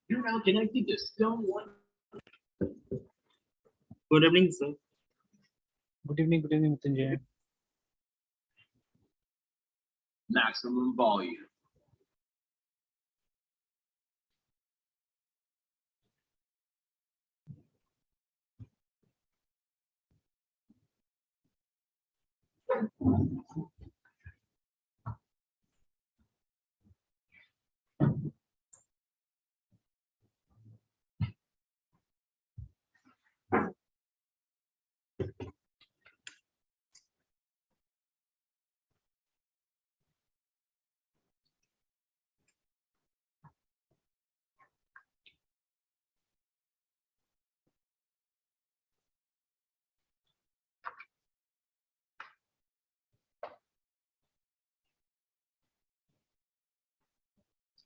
You're now connected to Stone One. Good evening, sir. Good evening, Mrityunjay. Maximum volume.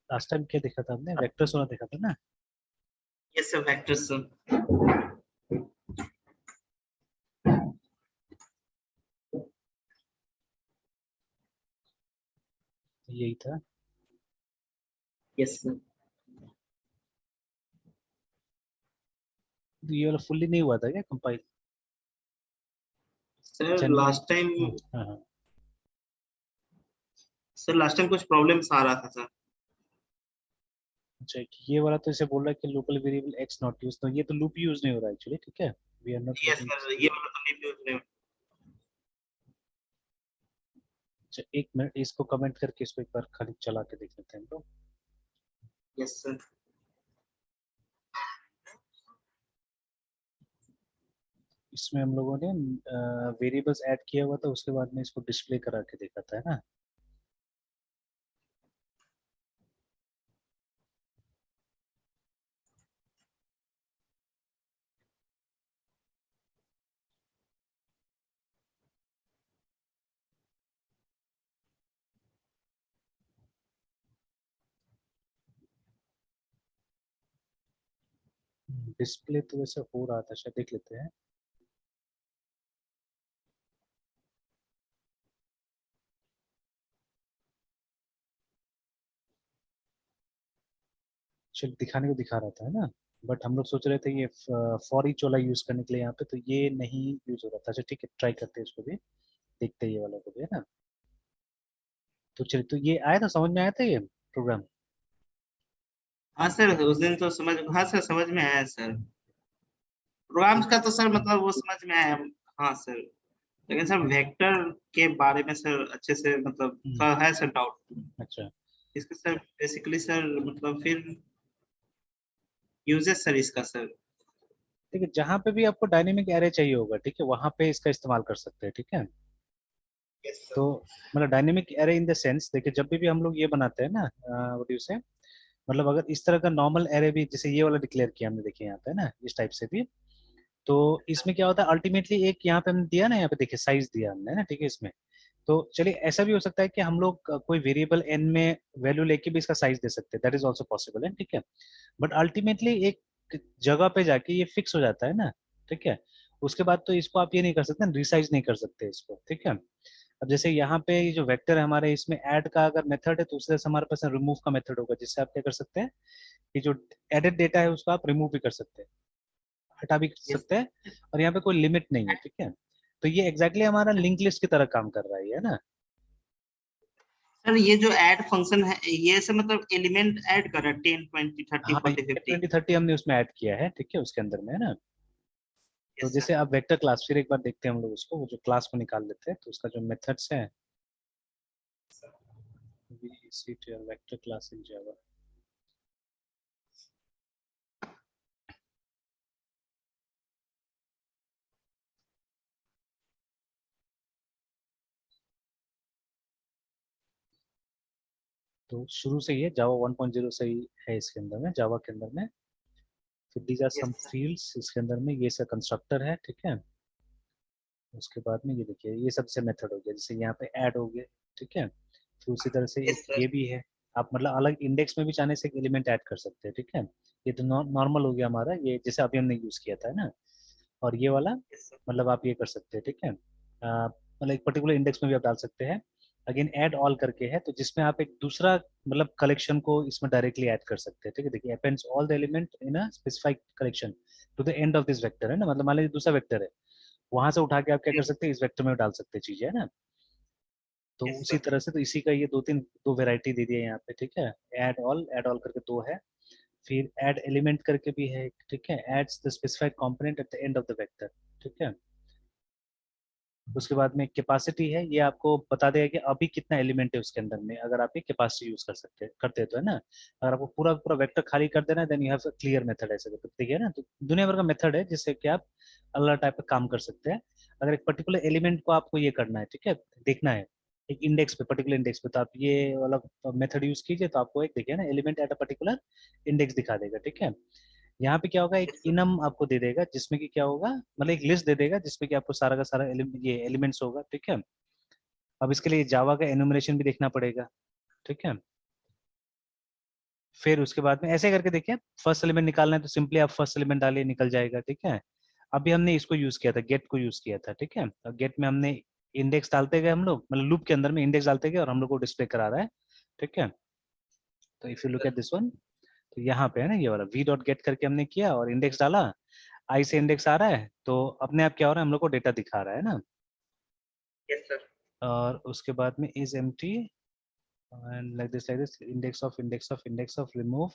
Last time क्या देखा था आपने? Vector सोना देखा था ना? Yes, sir. Vector, sir. यही था. Yes, sir. तो ये वाला फुल्ली नहीं हुआ था क्या कंपाइल? Sir, last time, हाँ. sir, last time कुछ problems आ रहा था, sir. अच्छा, ये वाला तो इसे बोल रहा है कि local variable x not use, तो ये तो लूप यूज नहीं हो रहा है एक्चुअली. ठीक है, we are not Yes, sir. ये वाला तो नहीं use नहीं. अच्छा, एक मिनट इसको कमेंट करके इसको एक बार खाली चला के देख लेते हैं. तो Yes, sir. इसमें हम लोगों ने वेरिएबल्स ऐड किया हुआ था, उसके बाद में इसको डिस्प्ले करा के देखा था, है ना? डिस्प्ले तो वैसे हो रहा था, शायद देख लेते हैं. चल दिखाने को दिखा रहा था, है ना? बट हम लोग सोच रहे थे ये फॉर ईच वाला यूज करने के लिए यहाँ पे, तो ये नहीं यूज हो रहा था. अच्छा ठीक है, ट्राई करते हैं इसको भी, देखते हैं ये वाला को भी, है ना? तो चलिए, तो ये आया था, समझ में आया था ये प्रोग्राम? हाँ सर, उस दिन तो समझ, हाँ सर समझ में आया सर. प्रोग्राम्स का तो सर मतलब वो समझ में आया. हाँ सर, लेकिन सर वेक्टर के बारे में सर अच्छे से मतलब थोड़ा है सर डाउट. अच्छा, इसका सर बेसिकली सर मतलब फिर यूजेस सर इसका सर. ठीक है, जहाँ पे भी आपको डायनेमिक एरे चाहिए होगा, ठीक है, वहां पे इसका इस्तेमाल कर सकते हैं. ठीक है, यस सर. तो मतलब dynamic array in the sense, देखिए जब भी हम लोग ये बनाते हैं ना, व्हाट यू से, मतलब अगर इस तरह का नॉर्मल एरे भी, जैसे ये वाला डिक्लेयर किया हमने, देखिए यहाँ पे ना, इस टाइप से भी, तो इसमें क्या होता है अल्टीमेटली, एक यहाँ पे हमने दिया ना, यहाँ पे देखिए साइज दिया हमने ना, ठीक है, इसमें. तो चलिए, ऐसा भी हो सकता है कि हम लोग कोई वेरिएबल एन में वैल्यू लेके भी इसका साइज दे सकते हैं, दैट इज ऑल्सो पॉसिबल है. ठीक है, बट अल्टीमेटली एक जगह पे जाके ये फिक्स हो जाता है ना. ठीक है, उसके बाद तो इसको आप ये नहीं कर सकते, रिसाइज नहीं कर सकते इसको. ठीक है, अब जैसे यहाँ पे ये जो वेक्टर है हमारे, इसमें ऐड का अगर मेथड है, तो उसी तरह से हमारे पास रिमूव का मेथड होगा, जिससे आप क्या कर सकते हैं कि जो एडेड डेटा है उसको आप रिमूव भी कर सकते हैं, हटा भी यस सकते हैं, और यहाँ पे कोई लिमिट नहीं है. ठीक है, तो ये एग्जैक्टली हमारा लिंक लिस्ट की तरह काम कर रहा है ना. सर, ये जो ऐड फंक्शन है ये से मतलब एलिमेंट ऐड कर रहा है 10 20 30 हाँ, 40 ये 50. 2030 हमने उसमें ऐड किया है, ठीक है, उसके अंदर में, है ना? तो यस जैसे सर. अब वेक्टर क्लास, फिर एक बार देखते हैं हम लोग उसको, वो जो क्लास को निकाल लेते हैं, तो उसका जो मेथड्स है, वेक्टर क्लास इन जावा. तो शुरू से ही है, जावा 1.0 से ही है इसके अंदर में, जावा के अंदर में. फिर these are yes some sir. Fields इसके अंदर में, ये इसका कंस्ट्रक्टर है. ठीक है, उसके बाद में ये देखिए ये सबसे मेथड हो गया, जैसे यहाँ पे ऐड हो गया, ठीक है। फिर उसी तरह से एक यस सर। ये भी है, आप मतलब अलग इंडेक्स में भी चाहने से एक एलिमेंट ऐड कर सकते हैं, ठीक है। ये तो नॉर्मल हो गया हमारा, ये जैसे अभी हमने यूज किया था, है ना। और ये वाला यस सर। मतलब आप ये कर सकते हैं, ठीक है। मतलब एक पर्टिकुलर इंडेक्स में भी आप डाल सकते हैं। अगेन ऐड ऑल करके है, तो जिसमें आप एक दूसरा मतलब कलेक्शन को इसमें डायरेक्टली ऐड कर सकते हैं, ठीक है। देखिए appends all the element in a specified collection to the end of this vector, है ना। मतलब मान लीजिए दूसरा वेक्टर है, वहां से उठा के आप क्या कर सकते हैं, इस वेक्टर में डाल सकते हैं चीजें, है ना। तो यस उसी सर। तरह से तो इसी का ये दो वैरायटी दे दिए यहाँ पे, ठीक है। ऐड ऑल करके दो है। फिर ऐड एलिमेंट करके भी है, ठीक है। Adds the specified component at the end of the vector, ठीक है। उसके बाद में कैपेसिटी है, ये आपको बता देगा कि अभी कितना एलिमेंट है उसके अंदर में, अगर आप ये कैपेसिटी यूज कर सकते करते हैं तो, है ना। अगर आपको पूरा पूरा वेक्टर खाली कर देना है then you have clear method, ऐसे करके देखिए ना। तो दुनिया भर का मेथड है जिससे कि आप अलग अलग टाइप का काम कर सकते हैं। अगर एक पर्टिकुलर एलिमेंट को आपको ये करना है, ठीक है, देखना है एक इंडेक्स पे, पर्टिकुलर इंडेक्स पे, तो आप ये वाला मेथड यूज कीजिए, तो आपको एक देखिए ना element at a particular index दिखा देगा, ठीक है। यहाँ पे क्या होगा, एक यस सर। इनम आपको दे देगा जिसमें कि क्या होगा, मतलब एक लिस्ट दे देगा जिसमें कि आपको सारा का सारा ये एलिमेंट्स होगा, ठीक है। अब इसके लिए जावा का एनुमरेशन भी देखना पड़ेगा, ठीक है। फिर उसके बाद में ऐसे करके देखिए, फर्स्ट एलिमेंट निकालना है तो सिंपली आप फर्स्ट एलिमेंट डालिए, निकल जाएगा, ठीक है। अभी हमने इसको यूज किया था, गेट को यूज किया था, ठीक है। और गेट में हमने इंडेक्स डालते गए हम लोग, मतलब लूप के अंदर में इंडेक्स डालते गए और हम लोग को डिस्प्ले करा रहा है, ठीक है। तो if you look at this one, तो यहाँ पे है ना ये वाला वी डॉट गेट करके हमने किया और इंडेक्स डाला, आई से इंडेक्स आ रहा है तो अपने आप क्या हो रहा है, हम लोग को डेटा दिखा रहा है ना। Yes sir. और उसके बाद में is empty and like this index of remove,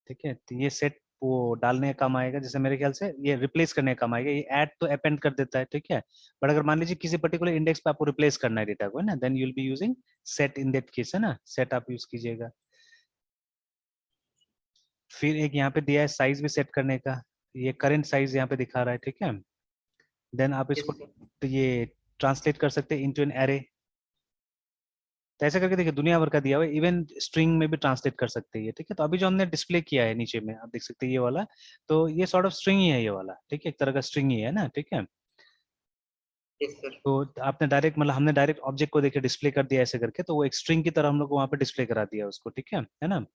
ठीक है। तो ये सेट वो डालने का काम आएगा, जैसे मेरे ख्याल से ये रिप्लेस करने का काम आएगा, ये ऐड तो अपेंड कर देता है, ठीक है। बट अगर मान लीजिए किसी पर्टिकुलर इंडेक्स पे आपको रिप्लेस करना है डेटा को, है ना, then you will be using set in that case, है ना, सेट आप यूज कीजिएगा। फिर एक यहाँ पे दिया है साइज भी सेट करने का, ये करंट साइज यहाँ पे दिखा रहा है, ठीक है। देन आप यस इसको सर। तो ये ट्रांसलेट कर सकते हैं इनटू एन एरे। तो ऐसे करके देखिए दुनिया भर का दिया हुआ है, इवन स्ट्रिंग में भी ट्रांसलेट कर सकते हैं ये, ठीक है। तो अभी जो हमने डिस्प्ले किया है नीचे में आप देख सकते हैं ये वाला, तो ये सॉर्ट ऑफ स्ट्रिंग ही है ये वाला, ठीक है, एक तरह का स्ट्रिंग ही है ना, ठीक है। Yes sir. तो आपने डायरेक्ट मतलब हमने डायरेक्ट ऑब्जेक्ट को देखे डिस्प्ले कर दिया ऐसे करके, तो वो एक स्ट्रिंग की तरह हम लोग को वहाँ पे डिस्प्ले करा दिया उसको, ठीक है ना।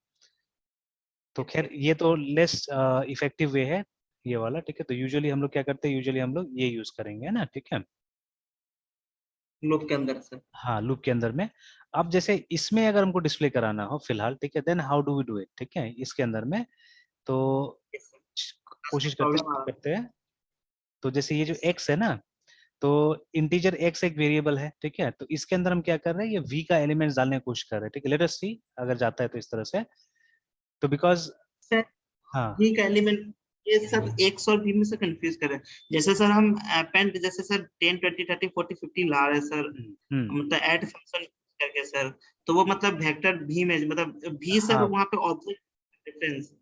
तो यस खैर सर। ये तो लेस इफेक्टिव वे है ये वाला, ठीक है। तो यूजुअली हम लोग क्या करते हैं, यूजुअली हम लोग ये यूज करेंगे, है ना, ठीक है। लूप के अंदर सर। हाँ लूप के अंदर में। अब जैसे इसमें अगर हमको डिस्प्ले कराना हो फिलहाल, ठीक है, then how do we do it, ठीक है, इसके अंदर में। तो यस सर। कोशिश करते प्रॉब्लम आ रहा करते हैं। तो जैसे ये है। जो यस। x है ना, तो इंटीजर x एक वेरिएबल है, ठीक है। तो इसके अंदर हम क्या कर रहे हैं, ये v का एलिमेंट्स डालने की कोशिश कर रहे हैं, ठीक है। लेट अस सी अगर जाता है तो इस तरह से, तो बिकॉज सर हाँ। भी का एलिमेंट, ये सर एक्स और बी में से कंफ्यूज कर रहे हैं। जैसे सर हम अपेंड, जैसे सर 10 20 30 40 50 ला रहे हैं सर, हम्म। मतलब ऐड फंक्शन करके सर, तो वो मतलब वेक्टर भी में मतलब भी सर हाँ वहाँ पे ऑब्जेक्ट डिफरेंस,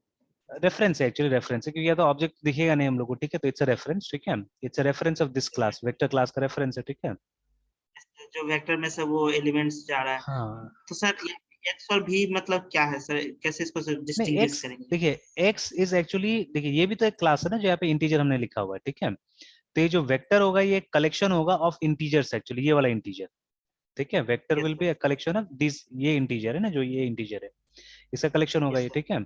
रेफरेंस है, एक्चुअली रेफरेंस है, क्योंकि या तो ऑब्जेक्ट दिखेगा नहीं हम लोग को, ठीक है। तो इट्स अ रेफरेंस, ठीक है, it's a reference of this class, vector class का रेफरेंस है, ठीक है। जो वेक्टर में से वो एलिमेंट्स जा रहा है। हाँ तो सर ये एक्स और भी मतलब क्या है सर, कैसे इसको सर नहीं डिस्टिंग्विश एक्स, करेंगे? देखिए एक्स इज एक्चुअली, देखिए ये भी तो एक क्लास है ना जो यहाँ पे इंटीजर हमने लिखा हुआ है, ठीक है। तो ये जो वेक्टर होगा ये कलेक्शन होगा ऑफ इंटीजर्स, एक्चुअली ये वाला इंटीजर, ठीक है। Vector yes will sir. Be a collection of this, ये इंटीजर है ना, जो ये इंटीजर है इसका कलेक्शन होगा यस ये, सर। ठीक है।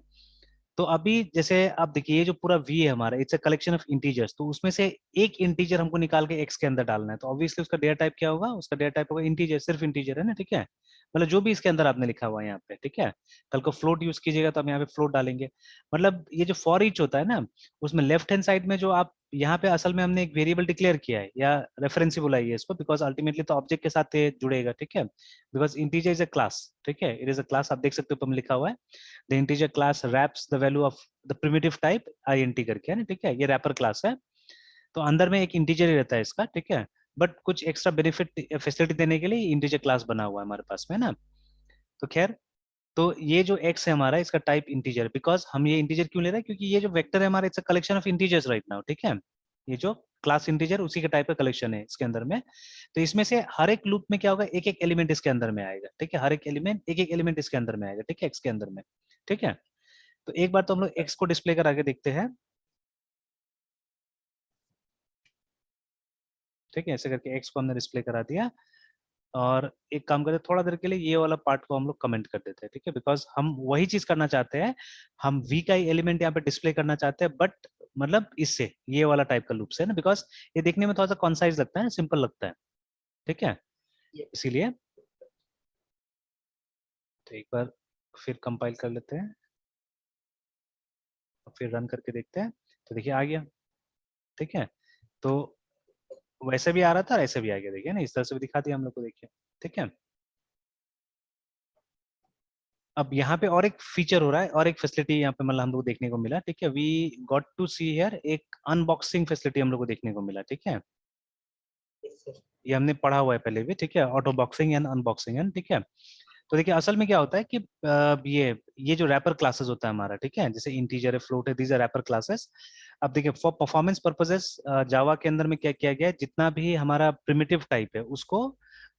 तो अभी जैसे आप देखिए ये जो पूरा वी है हमारा, it's a collection of integers, तो उसमें से एक इंटीजर हमको निकाल के एक्स के अंदर डालना है, तो ऑब्वियसली उसका डेटा टाइप क्या होगा, उसका डेटा टाइप होगा इंटीजर, सिर्फ इंटीजर, है ना, ठीक है। मतलब जो भी इसके अंदर आपने लिखा हुआ है यहाँ पे, ठीक है। कल को फ्लोट यूज कीजिएगा तो हम यहाँ पे फ्लोट डालेंगे। मतलब ये जो फॉर ईच होता है ना, उसमें लेफ्ट हैंड साइड में जो आप यहाँ पे असल में हमने एक वेरिएबल डिक्लेयर किया है या रेफरेंस ही बुलाइए इसको, बिकॉज अल्टीमेटली तो ऑब्जेक्ट के साथ ये जुड़ेगा, ठीक है। Because integer is a class, ठीक है, इट इज अ क्लास, आप देख सकते हो ऊपर में लिखा हुआ है the integer class wraps the value of the primitive type int करके, है ना, ठीक है। ये रैपर क्लास है, तो अंदर में एक इंटीजर ही रहता है इसका, ठीक है। बट कुछ एक्स्ट्रा बेनिफिट फैसिलिटी देने के लिए इंटीजर क्लास बना हुआ है हमारे पास में, ना। तो खैर, तो ये जो x है हमारा, इसका टाइप इंटीजर, बिकॉज हम ये इंटीजर क्यों ले रहे हैं, क्योंकि ये जो वेक्टर है हमारा it's a collection of integers right now, ठीक है। ये जो क्लास इंटीजर उसी के टाइप का कलेक्शन है इसके अंदर में। तो इसमें से हर एक लूप में क्या होगा, एक एक एलिमेंट इसके अंदर में आएगा, ठीक है। हर एक एलिमेंट इसके अंदर में आएगा, ठीक है, एक्स के अंदर में, ठीक है। तो एक बार तो हम लोग एक्स को डिस्प्ले करा के देखते हैं। ठीक है, ऐसे करके एक्स को हमने डिस्प्ले करा दिया। और एक काम करते हैं, थोड़ा देर के लिए ये वाला पार्ट को हम लोग कमेंट कर देते हैं, ठीक है, बिकॉज हम वही चीज करना चाहते हैं, हम वी का एलिमेंट यहाँ पे डिस्प्ले करना चाहते हैं, बट मतलब इससे ये वाला टाइप का लूप से ना, बिकॉज ये देखने में थोड़ा सा कॉन्साइज लगता है, सिंपल लगता है, ठीक है, इसीलिए। तो एक बार फिर कंपाइल कर लेते हैं और फिर रन करके देखते हैं। तो देखिए आ गया, ठीक है। तो वैसे भी आ रहा था और ऐसे भी आ गया, देखिए ना, इस तरह से भी दिखा दिया हम लोग को, देखिए, ठीक है। अब यहाँ पे और एक फीचर हो रहा है, और एक फैसिलिटी यहाँ पे मतलब हम लोग को देखने को मिला, ठीक है। We got to see here एक अनबॉक्सिंग फैसिलिटी हम लोग को देखने को मिला, ठीक है। ये हमने पढ़ा हुआ है पहले भी, ठीक है, auto boxing and unboxing and, ठीक है। तो देखिए असल में क्या होता है कि ये जो रैपर क्लासेस होता है हमारा, ठीक है, जैसे इंटीजर है, फ्लोट है, दीज आर रैपर क्लासेस। अब देखिए फॉर परफॉर्मेंस पर्पसेस जावा के अंदर में क्या किया गया है, जितना भी हमारा प्रिमिटिव टाइप है उसको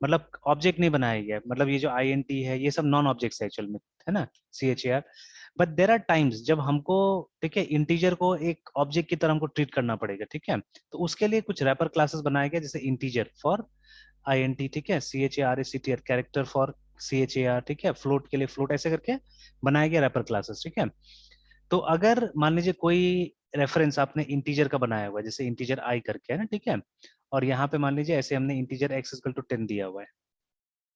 मतलब ऑब्जेक्ट नहीं बनाया गया है। मतलब ये जो आई एन टी है, ये सब नॉन ऑब्जेक्ट्स है एक्चुअल में, है ना, C H A R. But there are times जब हमको, ठीक है, इंटीजर को एक ऑब्जेक्ट की तरह हमको ट्रीट करना पड़ेगा, ठीक है। तो उसके लिए कुछ रैपर क्लासेस बनाए गए, जैसे integer for I N T, ठीक है, C H A R A C T R, character for C H A R, ठीक है, फ्लोट के लिए फ्लोट, ऐसे करके बनाया गया रैपर क्लासेस, ठीक है। तो अगर मान लीजिए कोई रेफरेंस आपने इंटीजर का बनाया हुआ है, जैसे इंटीजर आई करके, है ना, ठीक है, और यहाँ पे मान लीजिए ऐसे हमने इंटीजर एक्स इक्वल टू 10 दिया हुआ है,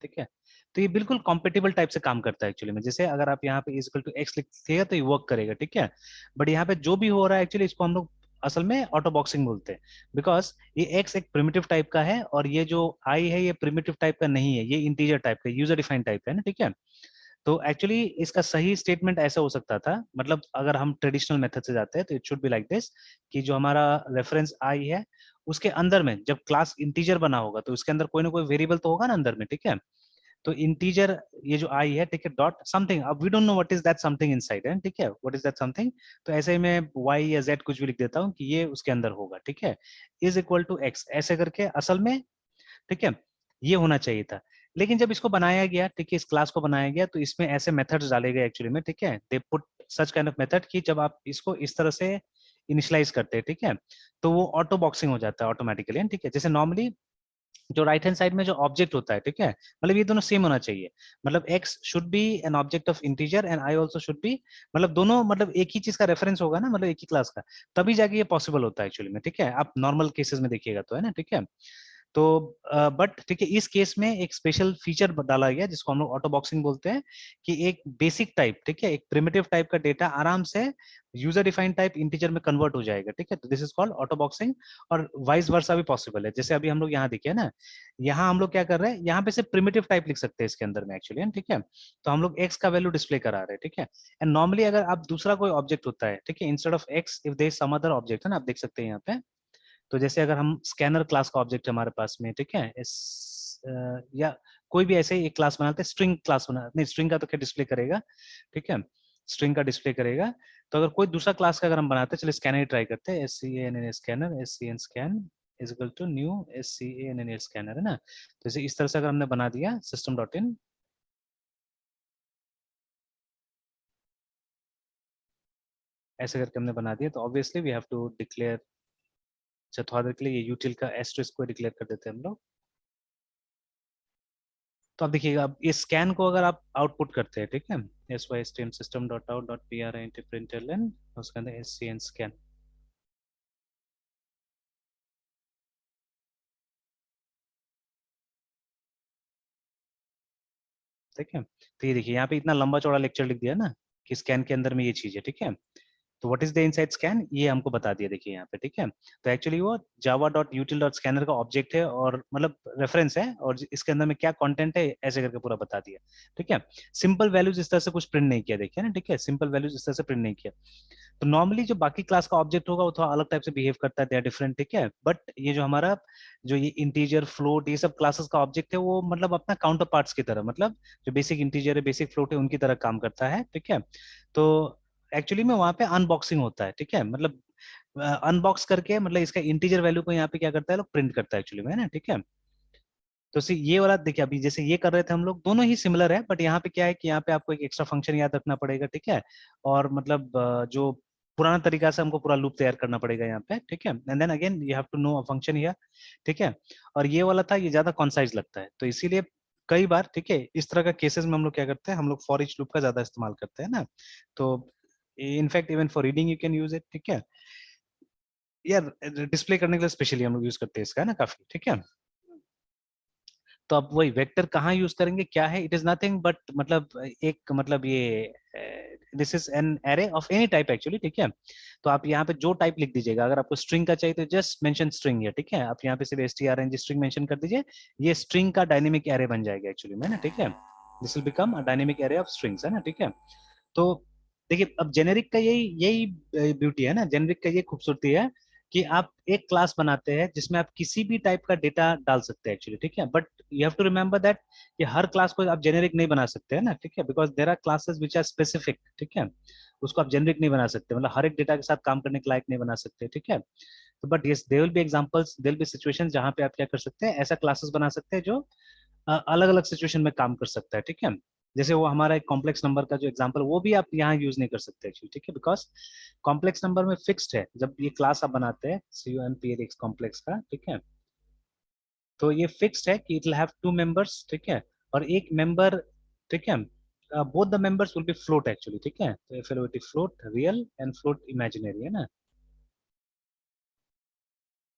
ठीक है। तो ये बिल्कुल कॉम्पेटिबल टाइप से काम करता है एक्चुअली में, जैसे अगर आप यहाँ पे इज इक्वल टू एक्स लिखिएगा तो ये वर्क करेगा, ठीक है। बट यहाँ पे जो भी हो रहा है एक्चुअली, इसको हम लोग असल में ऑटो बॉक्सिंग बोलते हैं, बिकॉज ये एक्स एक प्रिमिटिव टाइप का है और ये जो आई है ये प्रिमिटिव टाइप का नहीं है, ये इंटीजर टाइप का, यूजर डिफाइंड टाइप का है ना, ठीक है। तो एक्चुअली इसका सही स्टेटमेंट ऐसा हो सकता था, मतलब अगर हम ट्रेडिशनल मेथड से जाते हैं तो it should be like this, कि जो हमारा रेफरेंस आई है उसके अंदर में जब क्लास इंटीजर बना होगा तो उसके अंदर कोई ना कोई वेरिएबल तो होगा ना अंदर में, ठीक है। तो इंटीजर ये जो आई है, ठीक है, डॉट समथिंग, अब we don't know what is that something inside है, ठीक है, व्हाट इज दैट समथिंग। तो ऐसे ही मैं वाई या जेड कुछ भी लिख देता हूँ कि ये उसके अंदर होगा, ठीक है, इज इक्वल टू एक्स, ऐसे करके असल में, ठीक है, ये होना चाहिए था। लेकिन जब इसको बनाया गया, ठीक है, इस क्लास को बनाया गया, तो इसमें ऐसे मेथड्स डाले गए एक्चुअली में, ठीक है, they put such kind of method कि जब आप इसको इस तरह से इनिशियलाइज करते हैं, ठीक है, तो वो ऑटो बॉक्सिंग हो जाता है ऑटोमेटिकली, ठीक है। जैसे नॉर्मली जो राइट हैंड साइड में जो ऑब्जेक्ट होता है, ठीक है, मतलब ये दोनों सेम होना चाहिए, मतलब x should be an object of integer and I also should be, मतलब दोनों मतलब एक ही चीज का रेफरेंस होगा ना, मतलब एक ही क्लास का, तभी जाके ये पॉसिबल होता है एक्चुअली में, ठीक है। आप नॉर्मल केसेस में देखिएगा तो, है ना, ठीक है। तो बट ठीक है, इस केस में एक स्पेशल फीचर डाला गया जिसको हम लोग ऑटो बॉक्सिंग बोलते हैं, कि एक बेसिक टाइप, ठीक है, एक प्रिमिटिव टाइप का डेटा आराम से यूजर डिफाइंड टाइप इंटीजर में कन्वर्ट हो जाएगा, ठीक है। तो this is called auto boxing. और वाइस वर्सा भी पॉसिबल है, जैसे अभी हम लोग यहाँ देखिए ना, यहाँ हम लोग क्या कर रहे हैं, यहाँ पे सिर्फ प्रिमिटिव टाइप लिख सकते हैं इसके अंदर में एक्चुअली, ठीक है। तो हम लोग एक्स का वैल्यू डिस्प्ले करा रहे हैं, ठीक है। एंड नॉर्मली अगर आप दूसरा कोई ऑब्जेक्ट होता है, ठीक है, instead of X if there is some other object, है ना, आप देख सकते हैं यहाँ पे। तो जैसे अगर हम स्कैनर क्लास का ऑब्जेक्ट हमारे पास में, ठीक है, या कोई भी ऐसे एक क्लास बनाते हैं, स्ट्रिंग क्लास बना, नहीं स्ट्रिंग का तो क्या डिस्प्ले करेगा, ठीक है, स्ट्रिंग का डिस्प्ले करेगा। तो अगर कोई दूसरा क्लास का अगर हम बनाते हैं, चलिए स्कैनर ट्राई करते हैं, S C N N scanner, S C N scan is equal to new S C N N scanner, है ना। तो इस तरह से अगर हमने बना दिया सिस्टम डॉट इन, ऐसे करके हमने बना दिया, तो obviously we have to declare, अच्छा थोड़ा देर के लिए ये यूटिल का एस्ट्रिस्क को डिक्लेयर कर देते हैं हम लोग। तो आप देखिएगा, अब इस स्कैन को अगर आप आउटपुट करते हैं, ठीक है, S Y S T M system dot out dot P R I T print L N, उसके अंदर एस सी एन स्कैन, ठीक है। तो ये देखिए यहाँ पे इतना लंबा चौड़ा लेक्चर लिख दिया ना कि स्कैन के अंदर में ये चीज है, ठीक है। तो what is the inside scan, ये हमको बता दिया, देखिए यहाँ पे, ठीक है। तो एक्चुअली वो जावा डॉट यूटिल डॉट स्कैनर का ऑब्जेक्ट है और मतलब रेफरेंस है, और इसके अंदर में क्या कंटेंट है ऐसे करके पूरा बता दिया, ठीक है। सिंपल वैल्यूज इस तरह से कुछ प्रिंट नहीं किया, देखिए ना, ठीक है, सिंपल वैल्यूज इस तरह से प्रिंट नहीं किया। तो नॉर्मली जो बाकी क्लास का ऑब्जेक्ट होगा वो थोड़ा अलग टाइप से बिहेव करता है, दे आर डिफरेंट, ठीक है। बट ये जो हमारा जो ये इंटीजर फ्लोट ये सब क्लासेस का ऑब्जेक्ट है, वो मतलब अपना काउंटर पार्ट्स की तरह, मतलब जो बेसिक इंटीजर है बेसिक फ्लोट है उनकी तरह काम करता है, ठीक है। तो एक्चुअली में वहाँ पे अनबॉक्सिंग होता है, ठीक है, मतलब अनबॉक्स करके मतलब इसका इंटीजर वैल्यू को यहाँ पे क्या करता है, लोग प्रिंट करता है एक्चुअली में, है ना, ठीक है। तो सी ये वाला देखिए, अभी जैसे ये कर रहे थे हम लोग, दोनों ही सिमिलर है, बट यहाँ पे क्या है कि यहाँ पे आपको एक एक्स्ट्रा फंक्शन याद रखना पड़ेगा, ठीक है। और मतलब जो पुराना तरीका से हमको पूरा लूप तैयार करना पड़ेगा यहाँ पे, ठीक है। And then again you have to know a function here, ठीक है। और ये वाला था, ये ज्यादा कॉन्साइज लगता है, तो इसीलिए कई बार, ठीक है, इस तरह का केसेस में हम लोग क्या करते हैं, हम लोग फॉर ईच लूप का ज्यादा इस्तेमाल करते हैं ना। तो in fact even for reading you can use it, ठीक है। यार डिस्प्ले करने के लिए स्पेशली हम लोग यूज करते हैं इसका, है ना, काफी, ठीक है। तो अब वही वेक्टर कहाँ यूज करेंगे, क्या है, इट इज नथिंग बट मतलब एक मतलब ये this is an array of any type actually, ठीक है। तो आप यहाँ पे जो टाइप लिख दीजिएगा, अगर आपको स्ट्रिंग का चाहिए तो जस्ट मेंशन स्ट्रिंग है, ठीक है। आप यहाँ पे सिर्फ strng स्ट्रिंग मेंशन कर दीजिए, ये स्ट्रिंग का डायनेमिक एरे बन जाएगा एक्चुअली में ना, ठीक है। This will become a dynamic array of strings, है ना, ठीक है। तो देखिए अब जेनेरिक का यही यही ब्यूटी है ना, जेनेरिक का ये खूबसूरती है कि आप एक क्लास बनाते हैं जिसमें आप किसी भी टाइप का डेटा डाल सकते हैं एक्चुअली, ठीक है। But you have to remember that कि हर क्लास को आप जेनेरिक नहीं बना सकते हैं ना, ठीक है, because there are classes which are specific, ठीक है। उसको आप जेनेरिक नहीं बना सकते, मतलब हर एक डेटा के साथ काम करने के लायक नहीं बना सकते, ठीक है। तो but yes there will be examples, there will be situations जहां पे आप क्या कर सकते हैं, ऐसा क्लासेस बना सकते हैं जो अलग अलग सिचुएशन में काम कर सकता है, ठीक है। जैसे वो हमारा एक कॉम्प्लेक्स नंबर का जो एग्जांपल, वो भी आप यहाँ यूज नहीं कर सकते एक्चुअली, ठीक है, बिकॉज कॉम्प्लेक्स नंबर में फिक्स्ड है, जब ये क्लास आप बनाते हैं CUMPLX कॉम्प्लेक्स का, ठीक है, तो ये फिक्स्ड है कि इट विल हैव 2 मेंबर्स, ठीक है, और एक मेंबर, ठीक है, both the members will be float actually, ठीक है। तो फिर वो float real and float imaginary, है ना।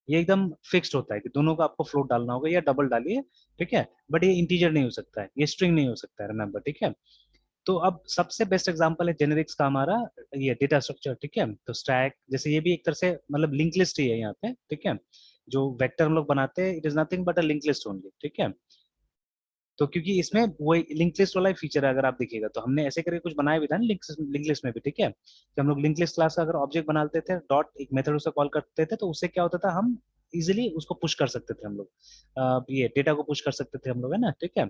ये एकदम फिक्स्ड होता है कि दोनों को आपको फ्लोट डालना होगा या डबल डालिए, ठीक है। बट ये इंटीजर नहीं हो सकता है, ये स्ट्रिंग नहीं हो सकता है, रिमेंबर, ठीक है। तो अब सबसे बेस्ट एग्जांपल है जेनेरिक्स का हमारा ये डेटा स्ट्रक्चर, ठीक है। तो स्टैक जैसे ये भी एक तरह से मतलब लिंक लिस्ट ही है यहाँ पे, ठीक है। जो वेक्टर हम लोग बनाते हैं it is nothing but a link list only, ठीक है। तो क्योंकि इसमें वो लिंक लिस्ट वाला ही फीचर है, अगर आप देखिएगा तो हमने ऐसे करके कुछ बनाया भी था ना लिंक लिस्ट में भी, ठीक है, कि हम लोग लिंक लिस्ट क्लास का अगर ऑब्जेक्ट बनाते थे, डॉट एक मेथड उसे कॉल करते थे, तो उससे क्या होता था, हम इजिली उसको पुश कर सकते थे हम लोग, ये डेटा को पुश कर सकते थे हम लोग, है ना, ठीक है।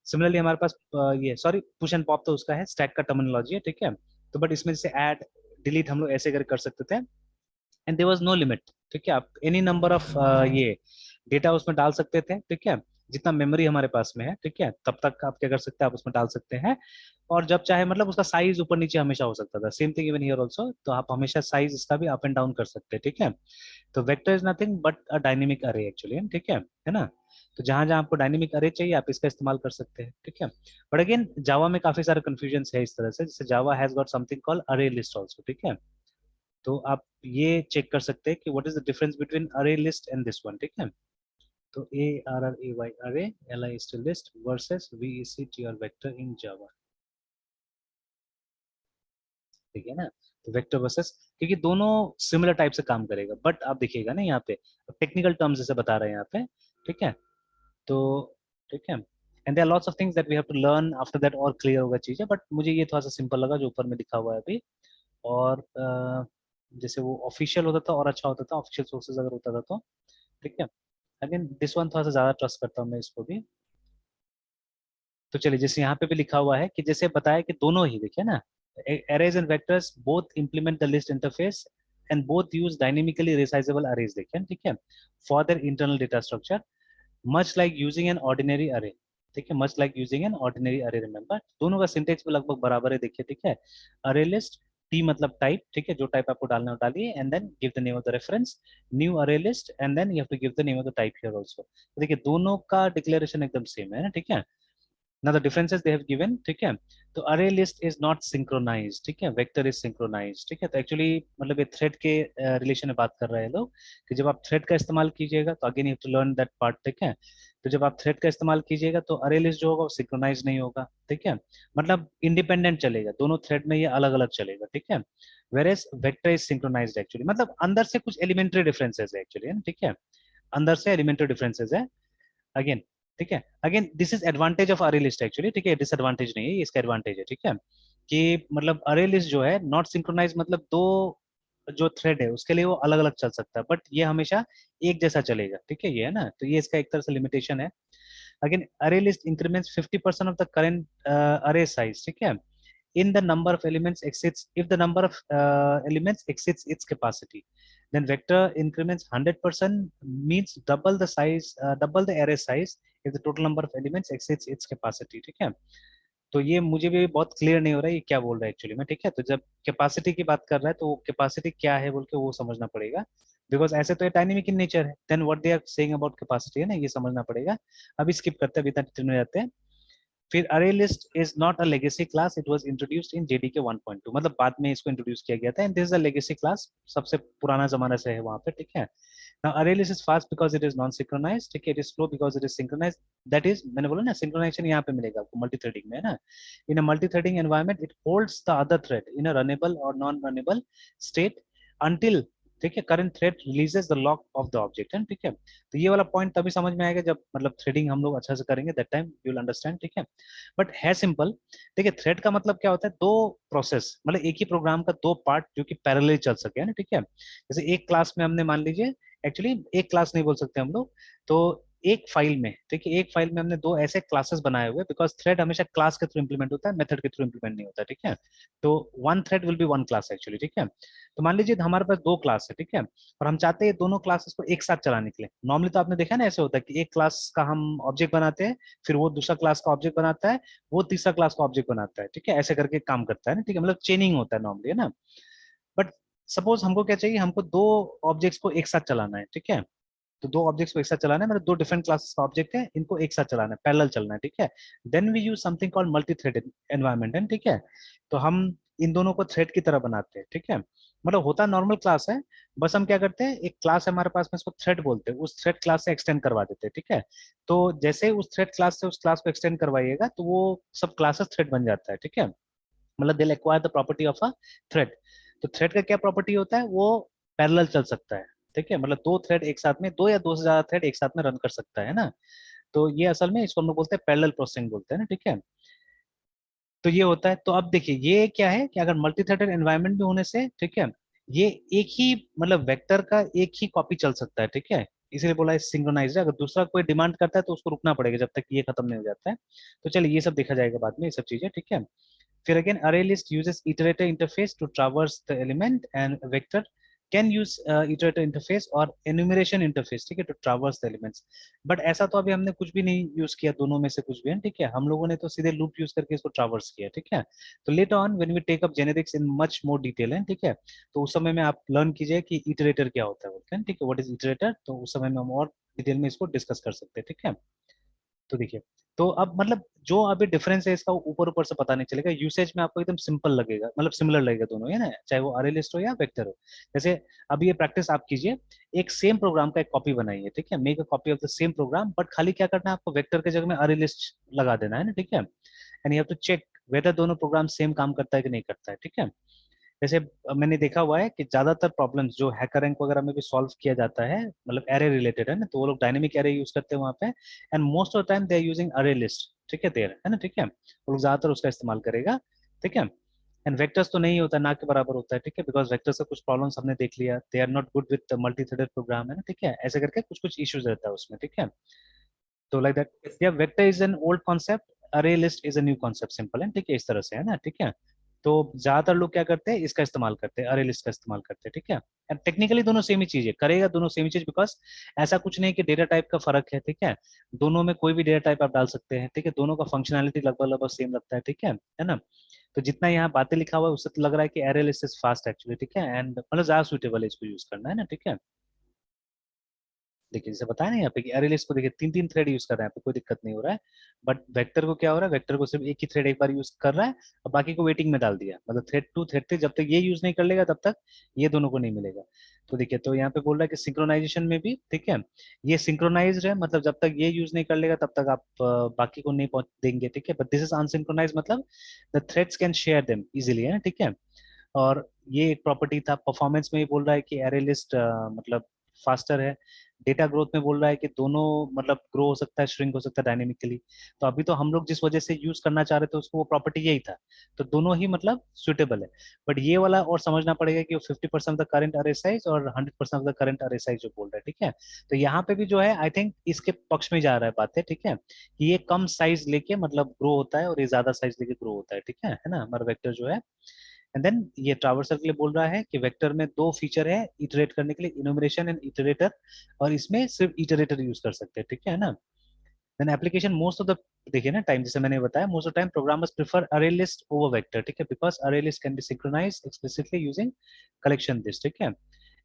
सिमिलरली हमारे पास ये सॉरी पुश एंड पॉप तो उसका है, स्टैक का टर्मिनोलॉजी है, ठीक है। तो बट इसमें जैसे ऐड डिलीट हम लोग ऐसे करके कर सकते थे, and there was no limit, ठीक है। आप एनी नंबर ऑफ ये डेटा उसमें डाल सकते थे, ठीक है, जितना मेमोरी हमारे पास में है, ठीक है, तब तक आप क्या कर सकते हैं, आप उसमें डाल सकते हैं। और जब चाहे मतलब उसका साइज ऊपर नीचे हमेशा हो सकता था, same thing even here also, तो आप हमेशा साइज इसका भी अप एंड डाउन कर सकते हैं, ठीक है। तो vector is nothing but a dynamic अरे एक्चुअली, ठीक है ना। तो जहां जहां आपको डायनेमिक अरे चाहिए आप इसका इस्तेमाल कर सकते हैं, ठीक है। बट अगेन जावा में काफी सारे कंफ्यूजन है इस तरह से, जैसे जावा हैज गॉट समथिंग कॉल्ड अरे लिस्ट आल्सो, ठीक है। तो आप ये चेक कर सकते हैं कि what is the difference between array list and this one, ठीक है। तो ARRAY array, LIST list versus VECTR vector in Java, ठीक है ना। तो वेक्टर वर्सेस, क्योंकि दोनों सिमिलर टाइप से काम करेगा, बट आप देखिएगा ना यहाँ पे टेक्निकल टर्म्स जैसे बता रहे हैं यहाँ पे, ठीक है। तो ठीक है, and there lots of things that we have to learn after that, और क्लियर होगा चीजें, बट मुझे ये थोड़ा सा सिंपल लगा जो ऊपर में लिखा हुआ है अभी। और जैसे वो ऑफिशियल होता था और अच्छा होता था, ऑफिशियल सोर्सेज अगर होता था तो, ठीक है। अगेन दिस वन थोड़ा सा ज्यादा ट्रस्ट करता हूँ मैं इसको भी। तो चलिए जैसे यहाँ पे भी लिखा हुआ है कि जैसे बताया कि दोनों ही देखिए ना, arrays and vectors both implement the list interface and both use dynamically resizable arrays, देखिए ठीक है, for their internal data structure much like using an ordinary array, ठीक है, much like using an ordinary array, remember दोनों का syntax भी लगभग बराबर है, देखिए ठीक है। array list t मतलब टाइप, ठीक है, जो टाइप आपको डालना है डालिए, and then give the name of the reference, new array list and then you have to give the name of the type here also. देखिए दोनों का डिक्लेरेशन एकदम सेम है ना, ठीक है। now the differences they have given, ठीक है। तो array list is not synchronized, ठीक है, vector is synchronized, ठीक है। तो एक्चुअली मतलब ये थ्रेड के रिलेशन में बात कर रहे हैं लोग, कि जब आप थ्रेड का इस्तेमाल कीजिएगा तो again you have to learn that part, ठीक है। तो जब आप थ्रेड का इस्तेमाल कीजिएगा तो array list जो होगा वो सिंक्रोनाइज नहीं होगा, ठीक है, मतलब इंडिपेंडेंट चलेगा, दोनों थ्रेड में ये अलग अलग चलेगा, ठीक है। वेरेस वेक्टर इज सिंक्रोनाइज्ड एक्चुअली, मतलब अंदर से कुछ एलिमेंट्री डिफरेंसेस है एक्चुअली, ठीक है, अंदर से एलिमेंट्री डिफरेंसेस है अगेन, ठीक है। Again this is advantage of अरे लिस्ट एक्चुअली, ठीक है, डिसएडवांटेज नहीं है, ये इसका एडवांटेज है, ठीक है। कि मतलब अरे लिस्ट जो है नॉट सिंक्रोनाइज, मतलब दो जो थ्रेड है उसके लिए वो अलग अलग चल सकता है, बट ये हमेशा एक जैसा चलेगा, ठीक है, ये है ना। तो ये इसका एक तरह से लिमिटेशन है। अगेन अरे list increments 50% of the current अरे साइज, ठीक है, in the number of elements exceeds, if the number of elements exceeds its capacity, then vector increments 100% means double the size, double the array size if the total number of elements exceeds its capacity, ठीक है। तो ये मुझे भी बहुत clear नहीं हो रहा है ये क्या बोल रहा है एक्चुअली में, ठीक है। तो जब कैपेसिटी की बात कर रहा है तो वो कैपेसिटी क्या है बोल के वो समझना पड़ेगा, बिकॉज ऐसे तो ये डायनेमिक इन नेचर है, then what they are saying about capacity है ना, ये समझना पड़ेगा। अभी स्किप करते हैं, अभी तक डिटेल में जाते हैं। फिर अरे list is not a legacy class, it was introduced in JDK 1.2, मतलब बाद में इसको इंट्रोड्यूस किया गया था, and this is a legacy class, सबसे पुराना जमाना से है वहां पे, ठीक है। Now array list is fast because it is non-synchronized, ठीक है। It is slow because it is synchronized. That is, मैंने बोला ना synchronization यहाँ पे मिलेगा आपको multi-threading में, है ना। In a multi-threading environment, it holds the other thread in a runnable or non-runnable state until, ठीक है, current thread releases the lock of the object, है, ठीक है। तो ये वाला पॉइंट तभी समझ में आएगा जब मतलब थ्रेडिंग हम लोग अच्छा से करेंगे, that time you will understand, ठीक है। बट है सिंपल। देखिए थ्रेड का मतलब क्या होता है, दो प्रोसेस, मतलब एक ही प्रोग्राम का दो पार्ट जो कि पैरेलल चल सके, है ना, ठीक है। जैसे एक क्लास में हमने मान लीजिए, एक्चुअली एक क्लास नहीं बोल सकते हम लोग, तो एक फाइल में, ठीक है, एक फाइल में हमने दो ऐसे क्लासेस बनाए हुए, बिकॉज थ्रेड हमेशा क्लास के थ्रू इंप्लीमेंट होता है, मेथड के थ्रू इंप्लीमेंट नहीं होता, ठीक है। तो one thread will be one class actually, ठीक है। तो मान लीजिए हमारे पास दो क्लास है, ठीक है, और हम चाहते हैं दोनों क्लासेस को एक साथ चलाने के लिए। नॉर्मली तो आपने देखा ना ऐसे होता है कि एक क्लास का हम ऑब्जेक्ट बनाते हैं, फिर वो दूसरा क्लास का ऑब्जेक्ट बनाता है, वो तीसरा क्लास का ऑब्जेक्ट बनाता है, ठीक है, ऐसे करके काम करता है ना, ठीक है, मतलब चेनिंग होता है नॉर्मली, है ना। बट सपोज हमको क्या चाहिए, हमको दो ऑब्जेक्ट्स को एक साथ चलाना है, ठीक है। तो दो ऑब्जेक्ट्स को एक साथ चलाना है, मतलब दो डिफरेंट क्लासेस का ऑब्जेक्ट है, इनको एक साथ चलाना है, पैरेलल चलना है, ठीक है। Then we use something called multi threaded environment, है, ठीक है। तो हम इन दोनों को थ्रेड की तरह बनाते हैं, ठीक है, मतलब होता नॉर्मल क्लास है, बस हम क्या करते हैं, एक क्लास है हमारे पास में, इसको थ्रेड बोलते हैं, उस थ्रेड क्लास से एक्सटेंड करवा देते हैं, ठीक है। तो जैसे उस थ्रेड क्लास से उस क्लास को एक्सटेंड करवाइएगा तो वो सब क्लासेस थ्रेड बन जाता है, ठीक है। मतलब they acquire the property of a thread. तो थ्रेड का क्या प्रॉपर्टी होता है, वो पैरेलल चल सकता है, ठीक है, मतलब दो थ्रेड एक साथ में, दो या दो से ज्यादा थ्रेड एक साथ में रन कर सकता है ना। तो ये असल में इसको हम लोग बोलते हैं पैरेलल प्रोसेसिंग बोलते हैं ना, ठीक है। तो ये होता है, तो अब देखिए ये क्या है कि अगर मल्टी थ्रेडेड एनवायरनमेंट में होने से, ठीक है, ये एक ही मतलब वेक्टर का एक ही कॉपी चल सकता है, ठीक है, इसीलिए बोला है सिंक्रोनाइज्ड है। अगर दूसरा कोई डिमांड करता है तो उसको रुकना पड़ेगा जब तक ये खत्म नहीं हो जाता है। तो चलिए ये सब देखा जाएगा बाद में, ये सब चीजें, ठीक है। फिर again array list uses iterator interface to traverse the element, and vector can use iterator interface और enumeration interface, ठीक है, to traverse the elements। But ऐसा तो अभी हमने कुछ भी नहीं यूज किया दोनों में से कुछ भी, है, ठीक है, हम लोगों ने तो सीधे लूप यूज करके इसको ट्रावर्स किया, ठीक है। तो later on when we take up generics in much more detail, है, ठीक है, तो उस समय में आप लर्न कीजिए कि इटरेटर क्या होता है बोलते हैं, ठीक है, व्हाट इज इटरेटर, तो उस समय में हम और डिटेल में इसको डिस्कस कर सकते हैं, ठीक है। तो देखिए, तो अब मतलब जो अभी डिफरेंस है इसका ऊपर ऊपर से पता नहीं चलेगा, यूसेज में आपको एकदम सिंपल लगेगा, मतलब सिमिलर लगेगा दोनों, है ना, चाहे वो अरे लिस्ट हो या वेक्टर हो। जैसे अभी ये प्रैक्टिस आप कीजिए, एक सेम प्रोग्राम का एक कॉपी बनाइए, ठीक है, make a copy of the same programme, but खाली क्या करना है आपको, वेक्टर के जगह में अरे लिस्ट लगा देना है ना, ठीक है, and you have to check whether दोनों प्रोग्राम सेम काम करता है कि नहीं करता है, ठीक है। जैसे मैंने देखा हुआ है कि ज्यादातर प्रॉब्लम्स जो हैकर रैंक वगैरह में भी सॉल्व किया जाता है, मतलब एरे रिलेटेड है ना, तो वो लोग डायनेमिक एरे यूज करते हैं वहाँ पे, and most of time they are using array list, ठीक है, देर है ना, ठीक है, वो लोग ज्यादातर उसका इस्तेमाल करेगा, ठीक है। एंड वेक्टर्स तो नहीं होता, ना के बराबर होता है, ठीक है, बिकॉज वेक्टर्स का कुछ प्रॉब्लम्स हमने देख लिया, they are not good with multi threaded program, है ना, ठीक है, ऐसे करके कुछ कुछ इश्यूज रहता है उसमें, ठीक है। तो लाइक दैट, या vector is an old concept, array list is a new concept, simple है, ठीक है, इस तरह से, है ना, ठीक है। तो ज्यादातर लोग क्या करते हैं, इसका इस्तेमाल करते हैं, अरे लिस्ट का इस्तेमाल करते हैं, ठीक है। एंड टेक्निकली दोनों सेम ही चीज है, करेगा दोनों सेम ही चीज, बिकॉज ऐसा कुछ नहीं कि डेटा टाइप का फर्क है, ठीक है, दोनों में कोई भी डेटा टाइप आप डाल सकते हैं, ठीक है, दोनों का फंक्शनैलिटी लगभग लगभग सेम लगता है, ठीक है ना। तो जितना यहाँ बातें लिखा हुआ है उससे तो लग रहा है कि अरे लिस्ट इज फास्ट एक्चुअली, ठीक है, एंड मतलब ज्यादा सुटेबल है इसको यूज करना, है ना, ठीक है। देखिए जैसे बताया ना यहाँ पे कि अरे लिस्ट को देखिए तीन तीन थ्रेड यूज कर रहे हैं, यहाँ पे कोई दिक्कत नहीं हो रहा है। बट वेक्टर को क्या हो रहा है, वेक्टर को सिर्फ एक ही थ्रेड एक बार यूज कर रहा है, और बाकी को वेटिंग में डाल दिया, मतलब थ्रेड टू थ्रेड थ्री, जब तक ये यूज नहीं कर लेगा तब तक ये दोनों को नहीं मिलेगा। तो देखिए, तो यहाँ पे बोल रहा है कि सिंक्रोनाइजेशन में भी, ठीक है, ये सिंक्रोनाइज है, मतलब जब तक ये यूज नहीं कर लेगा तब तक आप बाकी को नहीं पहुंच देंगे, ठीक है, बट दिस इज अनसिंक्रोनाइज, मतलब the threads can share them easily, है ना, ठीक है। और ये एक प्रॉपर्टी था, परफॉर्मेंस में ये बोल रहा है कि एरे लिस्ट मतलब फास्टर है। डेटा ग्रोथ में बोल रहा है कि दोनों मतलब ग्रो हो सकता है, श्रिंक हो सकता है डायनेमिकली। तो अभी तो हम लोग जिस वजह से यूज करना चाह रहे थे उसको, वो प्रॉपर्टी यही था। तो दोनों ही मतलब सुटेबल है। बट ये वाला और समझना पड़ेगा कि वो 50% ऑफ द करंट अरे साइज और 100% ऑफ द करंट अरे साइज जो बोल रहा है, ठीक है। तो यहाँ पे भी जो है आई थिंक इसके पक्ष में जा रहा है बात है, ठीक है, कि ये कम साइज लेके मतलब ग्रो होता है और ये ज्यादा साइज लेके ग्रो होता है, ठीक है ना, हमारा वेक्टर जो है। एंड देन ये ट्रावर्सल के लिए बोल रहा है कि वेक्टर में दो फीचर है इटरेट करने के लिए, इनोमरेशन एंड इटरेटर, और इसमें सिर्फ इटरेटर यूज कर सकते हैं, ठीक है ना। Then application most of the, देखिए ना टाइम, जैसे मैंने बताया, most of time programmers prefer array list over vector, ठीक है, because array list can be synchronised explicitly using collection list, ठीक है,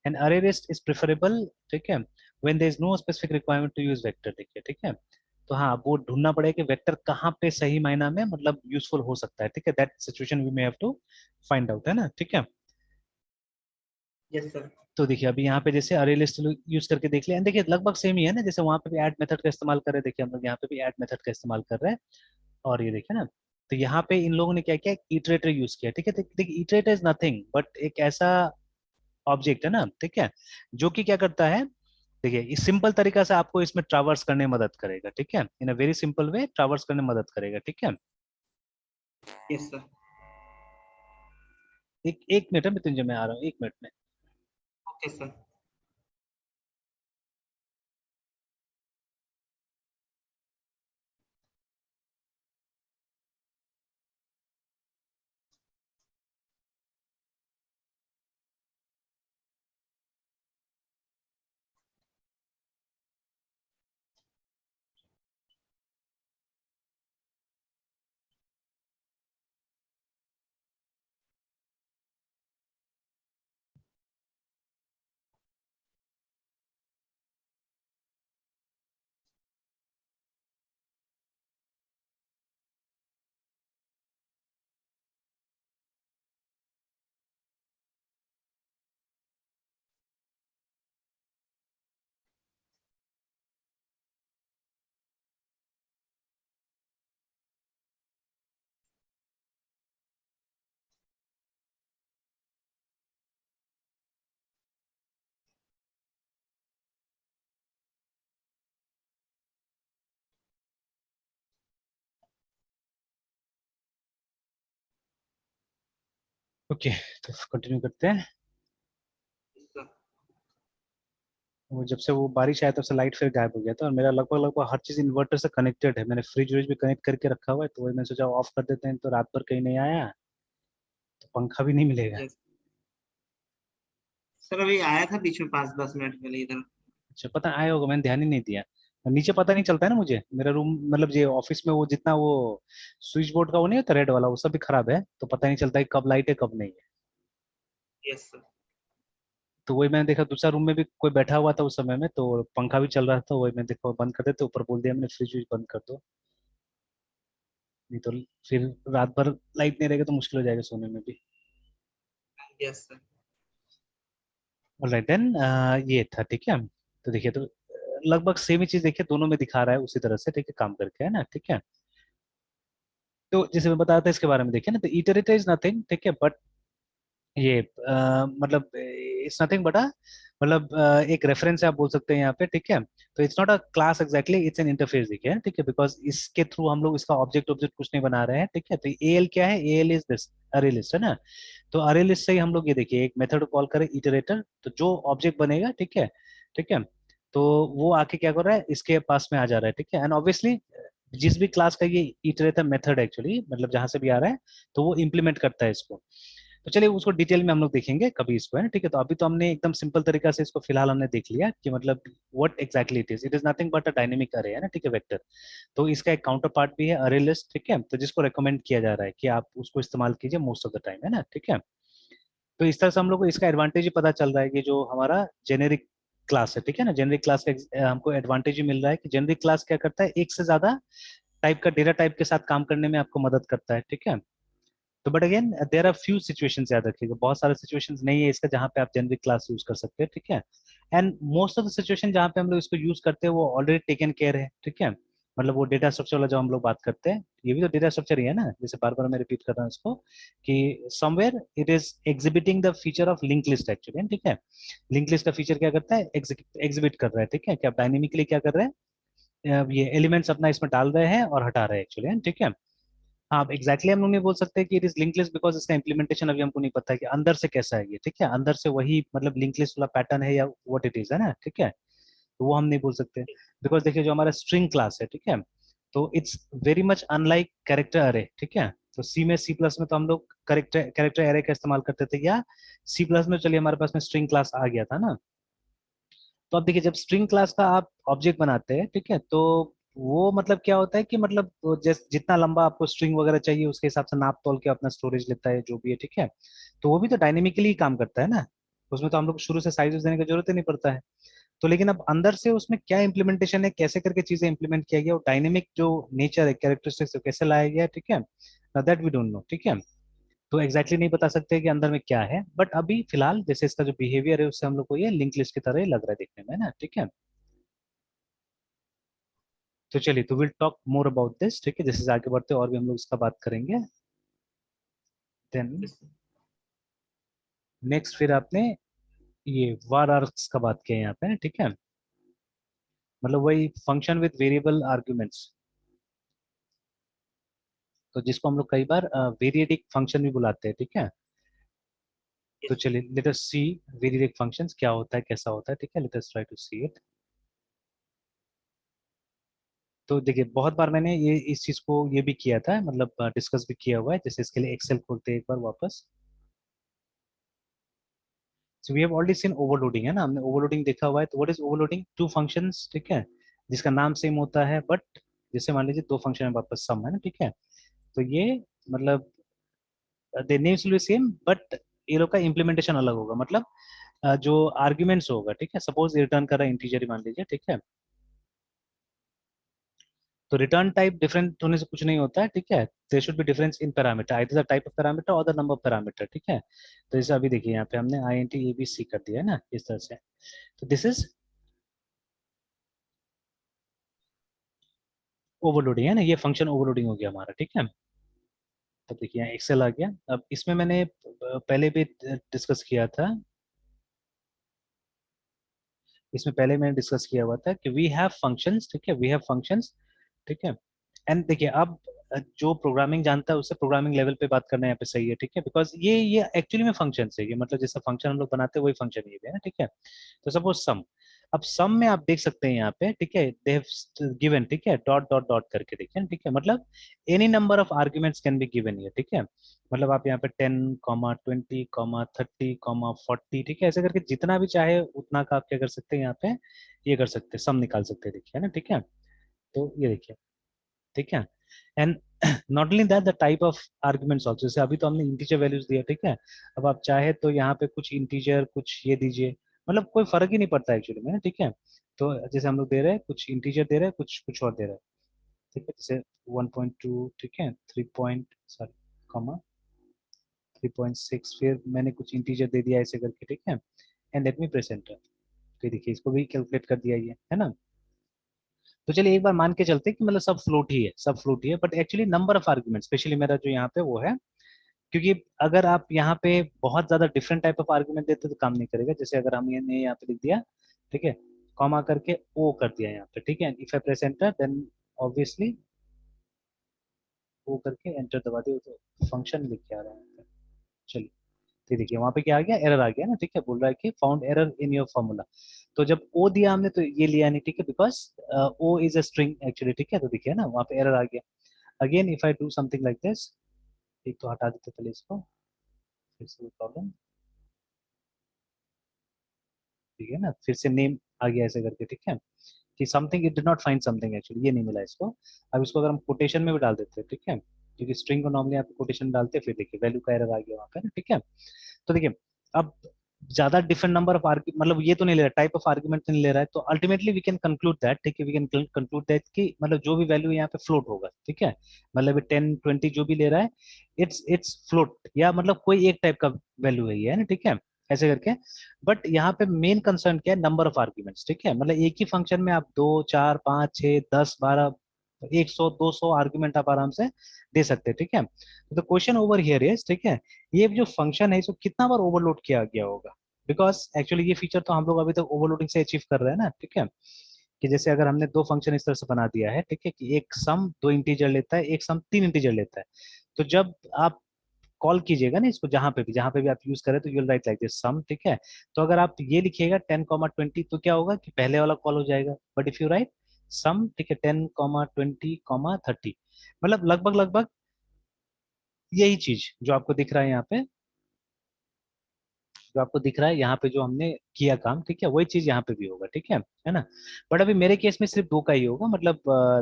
and array list is preferable, ठीक है, when there is no specific requirement to use vector, देखिए, ठीक है। तो हाँ, वो ढूंढना पड़ेगा कि वेक्टर कहाँ पे सही मायना में मतलब यूजफुल हो सकता है, ठीक है, that situation we may have to find out, है ना, ठीक है। Yes sir. तो देखिए अभी यहाँ पे जैसे अरे लिस्ट यूज करके देख लिया, देखिए लगभग सेम ही है ना, जैसे वहां पे भी ऐड मेथड का इस्तेमाल कर रहे हैं, देखिए हम लोग यहाँ पे भी ऐड मेथड का इस्तेमाल कर रहे हैं, और ये देखिए ना, तो यहाँ पे इन लोगों ने क्या किया, इटरेटर यूज किया, ठीक है, देखिए इटरेटर इज नथिंग बट एक ऐसा ऑब्जेक्ट है ना, ठीक है, जो कि क्या करता है, देखिए इस सिंपल तरीका से आपको इसमें ट्रावर्स करने में मदद करेगा, ठीक है, in a very simple way traverse करने में मदद करेगा, ठीक है। Yes sir. एक एक मिनट है मृत्युंजय, मैं आ रहा हूँ, एक मिनट में। Okay sir. ओके, तो कंटिन्यू करते हैं। Yes sir. वो जब से वो बारिश आया तब से लाइट फिर गायब हो गया था, और मेरा लगभग लगभग हर चीज इन्वर्टर से कनेक्टेड है, मैंने फ्रिज व्रिज भी कनेक्ट करके रखा हुआ है, तो वही मैंने सोचा ऑफ कर देते हैं, तो रात भर कहीं नहीं आया तो पंखा भी नहीं मिलेगा। यस सर, अभी आया था बीच में 5-10 मिनट पहले इधर। अच्छा, पता आया होगा, मैंने ध्यान ही नहीं दिया। नीचे पता नहीं चलता है ना मुझे, मेरा रूम मतलब ये ऑफिस में वो जितना वो स्विच बोर्ड का वो नहीं होता रेड वाला, वो सब भी खराब है, तो पता नहीं चलता है कब लाइट है कब नहीं है। Yes sir. तो वही मैंने देखा, दूसरा रूम में भी कोई बैठा हुआ था उस समय में, तो पंखा भी चल रहा था, वही मैंने देखा बंद कर देते, ऊपर बोल दिया मैंने फ्रिज व्रिज बंद कर दो, नहीं तो फिर रात भर लाइट नहीं रहेगा तो मुश्किल हो जाएगा सोने में भी। Yes sir. ऑलराइट देन, ये था, ठीक है। तो देखिए, तो लगभग सेम ही चीज देखिए दोनों में दिखा रहा है उसी तरह से, ठीक है, काम करके, है ना, ठीक है। तो जैसे मैं बताया था इसके बारे में, देखिए ना, तो इटरेटर इज नथिंग, ठीक है, बट ये मतलब इट्स नथिंग बट मतलब एक रेफरेंस आप बोल सकते हैं यहाँ पे, ठीक है। तो it's not a class exactly, it's an interface, देखिए, ठीक है, बिकॉज इसके थ्रू हम लोग इसका ऑब्जेक्ट ऑब्जेक्ट कुछ नहीं बना रहे हैं, ठीक है। तो एल क्या है, एल इज दिस अरे लिस्ट, है ना। तो अरे लिस्ट से ही हम लोग ये देखिए एक मेथड कॉल करें इटरेटर, तो जो ऑब्जेक्ट बनेगा, ठीक है, ठीक है, तो वो आके क्या कर रहा है, इसके पास में आ जा रहा है, ठीक है, एंड ऑब्वियसली जिस भी क्लास का ये इटरेटर मेथड एक्चुअली मतलब जहां से भी आ रहा है, तो वो इम्प्लीमेंट करता है इसको। तो चलिए उसको डिटेल में हम लोग देखेंगे कभी इसको, है ना, ठीक है। तो अभी तो हमने एकदम सिंपल तरीका से इसको फिलहाल हमने देख लिया कि मतलब what exactly it is nothing but a dynamic अरे, है ना, ठीक है, वेक्टर। तो इसका एक काउंटर पार्ट भी है अरे लिस्ट, ठीक है, तो जिसको रेकमेंड किया जा रहा है कि आप उसको इस्तेमाल कीजिए मोस्ट ऑफ द टाइम, है ना, ठीक है। तो इस तरह से हम लोग को इसका एडवांटेज ही पता चल रहा है कि जो हमारा जेनेरिक क्लास है, ठीक है ना, जेनेरिक क्लास का हमको एडवांटेज ही मिल रहा है कि जेनेरिक क्लास क्या करता है, एक से ज्यादा टाइप का डेटा टाइप के साथ काम करने में आपको मदद करता है, ठीक है। तो but again there are few situations, याद रखिएगा बहुत सारे सिचुएशंस नहीं है इसका जहाँ पे आप जेनरिक क्लास यूज कर सकते हैं, ठीक है। And most of the situation जहाँ पे हम लोग इसको यूज करते हैं वो ऑलरेडी टेकन केयर है, ठीक है। मतलब वो डेटा स्ट्रक्चर वाला जो हम लोग बात करते हैं, ये भी तो डेटा स्ट्रक्चर ही है ना, जैसे बार बार मैं रिपीट कर रहा हूँ इसको कि somewhere it is exhibiting the feature of link list actually, ठीक है। लिंक लिस्ट का फीचर क्या करता है, एग्जिबिट कर रहा है, ठीक है, कि आप डायनेमिकली क्या कर रहे हैं, ये एलिमेंट्स अपना इसमें डाल रहे हैं और हटा रहे हैं एक्चुअली, ठीक है। हाँ, एग्जैक्टली हम लोग नहीं बोल सकते कि it is link list because इसका इम्प्लीमेंटेशन अभी हमको नहीं पता है कि अंदर से कैसा है ये, ठीक है, अंदर से वही मतलब लिंक लिस्ट वाला पैटर्न है या व्हाट इट इज, है ना, ठीक है। तो वो हम नहीं बोल सकते बिकॉज देखिए जो हमारा स्ट्रिंग क्लास है, ठीक है, तो it's very much unlike character अरे, ठीक है। तो सी में सी प्लस में तो हम लोग कैरेक्टर कैरेक्टर एरे का इस्तेमाल करते थे, या सी प्लस में चलिए हमारे पास में स्ट्रिंग क्लास आ गया था ना। तो अब देखिए जब स्ट्रिंग क्लास का आप ऑब्जेक्ट बनाते हैं, ठीक है, तो वो मतलब क्या होता है कि मतलब वो जितना लंबा आपको स्ट्रिंग वगैरह चाहिए उसके हिसाब से नाप तोल के अपना स्टोरेज लेता है जो भी है, ठीक है। तो वो भी तो डायनेमिकली काम करता है ना, उसमें तो हम लोग को शुरू से साइज देने की जरूरत ही नहीं पड़ता है। तो लेकिन अब अंदर से उसमें क्या इम्प्लीमेंटेशन है, कैसे करके चीजें इंप्लीमेंट किया गया, और डायनेमिक जो नेचर है, कैरेक्टरिस्टिक्स कैसे लाया गया है, ठीक है, दैट वी डोंट नो, ठीक है। तो एग्जैक्टली exactly नहीं बता सकते कि अंदर में क्या है, बट अभी फिलहाल जैसे इसका जो बिहेवियर है उससे हम लोग को ये लिंक लिस्ट की तरह ही लग रहा है देखने में, है ना, ठीक है। तो चलिए, तो will talk more about this, ठीक है, जैसे से आगे बढ़ते हैं और भी हम लोग इसका बात करेंगे। देन नेक्स्ट फिर आपने ये var args का बात किया यहाँ पे, ठीक है, मतलब वही फंक्शन विद वेरिएबल आर्ग्यूमेंट्स, तो जिसको हम लोग कई बार वेरिएडिक फंक्शन भी बुलाते हैं, ठीक है। तो चलिए लेट अस सी वेरिएडिक फंक्शंस क्या होता है, कैसा होता है, ठीक है, let us try to see it. तो देखिए बहुत बार मैंने ये इस चीज को ये भी किया था, मतलब डिस्कस भी किया हुआ है, जैसे इसके लिए एक्सेल खोलते हैं एक बार वापस। So we have already seen overloading, है ना, हमने ओवरलोडिंग देखा हुआ है। तो what is overloading? Two functions, ठीक है, जिसका नाम सेम होता है, बट जैसे मान लीजिए दो फंक्शन है वापस सम, है ना, ठीक है। तो ये मतलब they names will be same, but ये लोग का इम्प्लीमेंटेशन अलग होगा, मतलब जो आर्ग्यूमेंट्स होगा, ठीक है, सपोज रिटर्न कर रहा है इंटीजर मान लीजिए, ठीक है। तो रिटर्न टाइप डिफरेंट होने से कुछ नहीं होता है, ठीक है। There should be difference in parameter, either the type of parameter और द नंबर ऑफ पैरामीटर, ठीक है। तो जैसे अभी देखिए यहाँ पे हमने I N T A B C कर दिया है ना इस तरह से। तो दिस इज ओवरलोडिंग, है ना, ये फंक्शन ओवरलोडिंग हो गया हमारा, ठीक है। तो देखिए यहाँ एक्सेल आ गया। अब इसमें मैंने पहले भी डिस्कस किया था, इसमें पहले मैंने डिस्कस किया हुआ था कि वी हैव फंक्शंस, ठीक है, वी हैव फंक्शंस, ठीक है। एंड देखिए अब जो प्रोग्रामिंग जानता है उससे प्रोग्रामिंग लेवल पे बात करना यहाँ पे सही है, ठीक है, बिकॉज ये एक्चुअली में फंक्शन है, ये मतलब जैसा फंक्शन हम लोग बनाते हैं वही फंक्शन ये भी है ना, ठीक है। तो सपोज सम, अब सम में आप देख सकते हैं यहाँ पे, ठीक है, दे हैव गिवन, ठीक है, डॉट डॉट डॉट करके देखिए, ठीक है, मतलब any number of arguments can be given ये, ठीक है। मतलब आप यहाँ पे 10, 20, 30, 40, ठीक है, ऐसे करके जितना भी चाहे उतना का आप क्या कर सकते हैं यहाँ पे, ये कर सकते हैं, सम निकाल सकते हैं, देखिए, है ना, ठीक है। तो ये देखिए, ठीक है। And not only that, the type of arguments also, जैसे अभी तो हमने इंटीजर वैल्यूज दिया, ठीक है। अब आप चाहे तो यहाँ पे कुछ इंटीजर कुछ ये दीजिए, मतलब कोई फर्क ही नहीं पड़ता एक्चुअली में, ठीक है। तो जैसे हम लोग दे रहे हैं कुछ इंटीजर दे रहे हैं, कुछ कुछ और दे रहे हैं, ठीक है, जैसे 1.2, ठीक है, 3 पॉइंट सॉरी कॉमा 3.6, फिर मैंने कुछ इंटीजर दे दिया ऐसे करके, ठीक है। And let me press enter. तो देखिए इसको भी कैलकुलेट कर दिया ये, है ना। तो चलिए एक बार मान के चलते हैं कि मतलब सब फ्लोट ही है, सब फ्लोट ही है, but actually number of argument specially मेरा जो यहाँ पे वो है, क्योंकि अगर आप यहाँ पे बहुत ज्यादा डिफरेंट टाइप ऑफ आर्ग्यूमेंट देते तो काम नहीं करेगा। जैसे अगर हम ये यहाँ पे लिख दिया, ठीक है, कॉमा करके ओ कर दिया यहाँ पे, ठीक है, if I press enter then obviously O करके एंटर दबा दिया तो फंक्शन लिख के आ रहा है। चलिए, तो देखिए वहां पे क्या आ गया, एरर आ गया ना, ठीक है, बोल रहा है कि found error in your formula. तो जब ओ दिया हमने तो ये लिया नहीं, ठीक है, because O is a string actually, ठीक है। तो देखिए ना वहाँ पे एरर आ गया। Again if I do something like this, एक तो हटा देते पहले इसको, फिर से प्रॉब्लम, ठीक है ना, फिर से नेम आ गया ऐसे करके, ठीक है, कि something it did not find something, actually ये नहीं मिला इसको। अब इसको अगर हम कोटेशन में भी डाल देते हैं, ठीक है, क्योंकि स्ट्रिंग को नॉर्मली आप कोटेशन में डालते हैं, फिर देखिए वैल्यू का एरर आ गया वहाँ पे ना, ठीक है। तो देखिए अब ज्यादा डिफरेंट नंबर ऑफ आर्ग्यू मतलब ये तो नहीं ले रहा, टाइप ऑफ आर्ग्यूमेंट नहीं ले रहा है, तो ultimately we can conclude that, ठीक है, वी कैन कंक्लूड दैट कि मतलब जो भी वैल्यू यहाँ पे फ्लोट होगा, ठीक है, मतलब 10, 20 जो भी ले रहा है, इट्स फ्लोट, या मतलब कोई एक टाइप का वैल्यू है ये, है ना, ठीक है, ऐसे करके। बट यहाँ पे मेन कंसर्न क्या है, नंबर ऑफ आर्ग्यूमेंट्स, ठीक है, मतलब एक ही फंक्शन में आप 2, 4, 5, 6, 10, 12, 100, 200 आर्ग्यूमेंट आप आराम से दे सकते हैं, ठीक है। तो क्वेश्चन ओवर हियर इज, ठीक है, ये जो फंक्शन है इसको कितना बार ओवरलोड किया गया होगा, बिकॉज एक्चुअली ये फीचर तो हम लोग अभी तक ओवरलोडिंग से अचीव कर रहे हैं ना, ठीक है। कि जैसे अगर हमने दो फंक्शन इस तरह से बना दिया है, ठीक है, कि एक सम दो इंटीजर लेता है, एक सम तीन इंटीजर लेता है। तो जब आप कॉल कीजिएगा ना इसको, जहां पे भी आप यूज करें, तो यूल राइट लाइक दिस सम, ठीक है। तो अगर आप ये लिखिएगा 10, 20, तो क्या होगा कि पहले वाला कॉल हो जाएगा, बट इफ यू राइट सम, ठीक है, 10, 20, 30, मतलब लगभग लगभग यही चीज जो आपको दिख रहा है यहाँ पे, जो आपको दिख रहा है यहाँ पे जो हमने किया काम, ठीक है, वही चीज यहाँ पे भी होगा, ठीक है ना। बट अभी मेरे केस में सिर्फ दो का ही होगा, मतलब